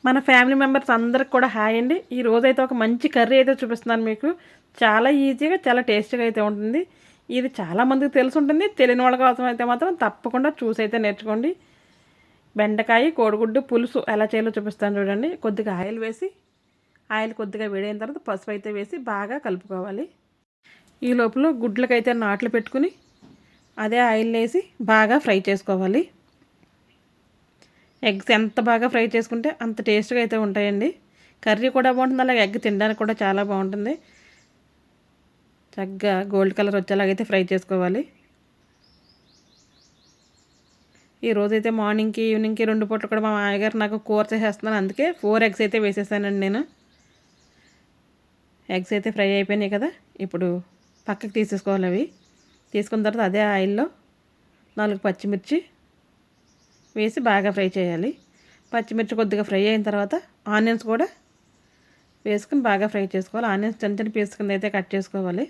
మన family members అందరికి కూడా హాయ్ అండి. ఈ రోజైతే ఒక మంచి కర్రీ అయితే చూపిస్తున్నాను మీకు. చాలా ఈజీగా, చాలా టేస్టీగా అయితే ఉంటుంది. ఇది చాలామందికి తెలిసి ఉంటుంది. తెలియని వాళ్ళ కోసం అయితే మాత్రం తప్పకుండా చూసైతే నేర్చుకోండి. బెండకాయ కోడిగుడ్డు పులుసు ఎలా చేయాలో చూపిస్తాను చూడండి. కొద్దిగా ఆయిల్ వేసి, ఆయిల్ కొద్దిగా వేడైన తర్వాత పసుపు అయితే వేసి బాగా కలుపుకోవాలి. ఈ లోపల గుడ్లకైతే నాట్లు పెట్టుకుని అదే ఆయిల్ వేసి బాగా ఫ్రై చేసుకోవాలి. ఎగ్స్ ఎంత బాగా ఫ్రై చేసుకుంటే అంత టేస్ట్గా అయితే ఉంటాయండి. కర్రీ కూడా బాగుంటుంది, అలాగే ఎగ్ తినడానికి కూడా చాలా బాగుంటుంది. చక్కగా గోల్డ్ కలర్ వచ్చేలాగైతే ఫ్రై చేసుకోవాలి. ఈరోజైతే మార్నింగ్కి ఈవినింగ్కి 2 పూటలు కూడా మా మామయ్యగారు నాకు కూర చేసేస్తున్నాను, అందుకే 4 ఎగ్స్ అయితే వేసేసానండి నేను. ఎగ్స్ అయితే ఫ్రై అయిపోయినాయి కదా, ఇప్పుడు పక్కకి తీసేసుకోవాలి. అవి తీసుకున్న తర్వాత అదే ఆయిల్లో 4 పచ్చిమిర్చి వేసి బాగా ఫ్రై చేయాలి. పచ్చిమిర్చి కొద్దిగా ఫ్రై అయిన తర్వాత ఆనియన్స్ కూడా వేసుకుని బాగా ఫ్రై చేసుకోవాలి. ఆనియన్స్ చిన్న చిన్న పీస్ కింద అయితే కట్ చేసుకోవాలి.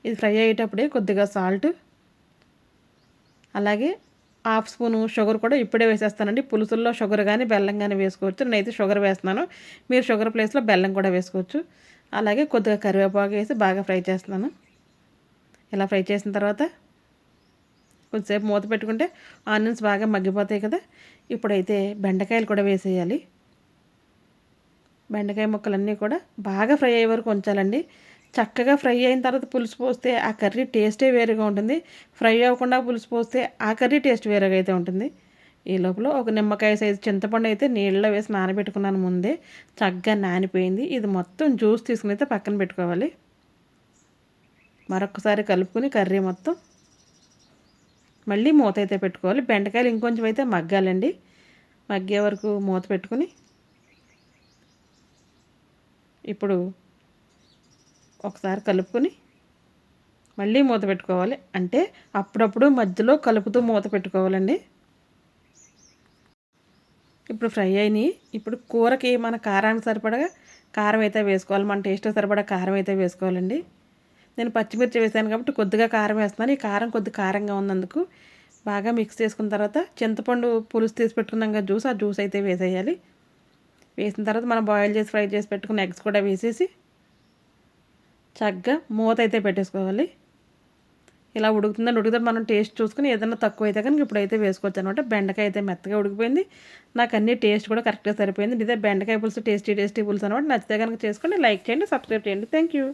ఇది ఫ్రై అయ్యేటప్పుడే కొద్దిగా సాల్ట్, అలాగే హాఫ్ స్పూను షుగర్ కూడా ఇప్పుడే వేసేస్తానండి. పులుసుల్లో షుగర్ కానీ బెల్లం కానీ వేసుకోవచ్చు. నేనైతే షుగర్ వేస్తున్నాను, మీరు షుగర్ ప్లేస్లో బెల్లం కూడా వేసుకోవచ్చు. అలాగే కొద్దిగా కరివేపాకు వేసి బాగా ఫ్రై చేస్తున్నాను. ఇలా ఫ్రై చేసిన తర్వాత కొద్దిసేపు మూత పెట్టుకుంటే ఆనియన్స్ బాగా మగ్గిపోతాయి కదా. ఇప్పుడైతే బెండకాయలు కూడా వేసేయాలి. బెండకాయ ముక్కలన్నీ కూడా బాగా ఫ్రై అయ్యే వరకు ఉంచాలండి. చక్కగా ఫ్రై అయిన తర్వాత పులుసు పోస్తే ఆ కర్రీ టేస్టే వేరుగా ఉంటుంది. ఫ్రై అవ్వకుండా పులుసు పోస్తే ఆ కర్రీ టేస్ట్ వేరేగా అయితే ఉంటుంది. ఈ లోపల ఒక నిమ్మకాయ సైజు చింతపండు అయితే నీళ్ళలో వేసి నానబెట్టుకున్నాను ముందే. చక్కగా నానిపోయింది. ఇది మొత్తం జ్యూస్ తీసుకుని అయితే పక్కన పెట్టుకోవాలి. మరొకసారి కలుపుకొని కర్రీ మొత్తం మళ్ళీ మూత అయితే పెట్టుకోవాలి. బెండకాయలు ఇంకొంచెం అయితే మగ్గాలండి. మగ్గే వరకు మూత పెట్టుకుని ఇప్పుడు ఒకసారి కలుపుకొని మళ్ళీ మూత పెట్టుకోవాలి. అంటే అప్పుడప్పుడు మధ్యలో కలుపుతూ మూత పెట్టుకోవాలండి. ఇప్పుడు ఫ్రై అయినాయి. ఇప్పుడు కూరకి మన కారానికి సరిపడగా కారం అయితే వేసుకోవాలి. మన టేస్ట్ సరిపడా కారం అయితే వేసుకోవాలండి. నేను పచ్చిమిర్చి వేసాను కాబట్టి కొద్దిగా కారం వేస్తున్నాను. ఈ కారం కొద్ది కారంగా ఉన్నందుకు బాగా మిక్స్ చేసుకున్న తర్వాత చింతపండు పులుసు తీసి పెట్టుకున్నాం కదా జ్యూస్, ఆ జ్యూస్ అయితే వేసేయాలి. వేసిన తర్వాత మనం బాయిల్ చేసి ఫ్రై చేసి పెట్టుకున్న ఎగ్స్ కూడా వేసేసి చక్కగా మూత అయితే పెట్టేసుకోవాలి. ఇలా ఉడుకుతుంది మనం టేస్ట్ చూసుకుని ఏదైనా తక్కువ అయితే కనుక ఇప్పుడైతే వేసుకోవచ్చు అనమాట. బెండకాయ అయితే మెత్తగా ఉడికిపోయింది. నాకు అన్ని టేస్ట్ కూడా కరెక్ట్గా సరిపోయింది. ఇదే బెండకాయ పులుసు టేస్టీ పులుసు అనమాట. నచ్చితే కనుక చేసుకోండి, లైక్ చేయండి, సబ్స్క్రైబ్ చేయండి. Thank you.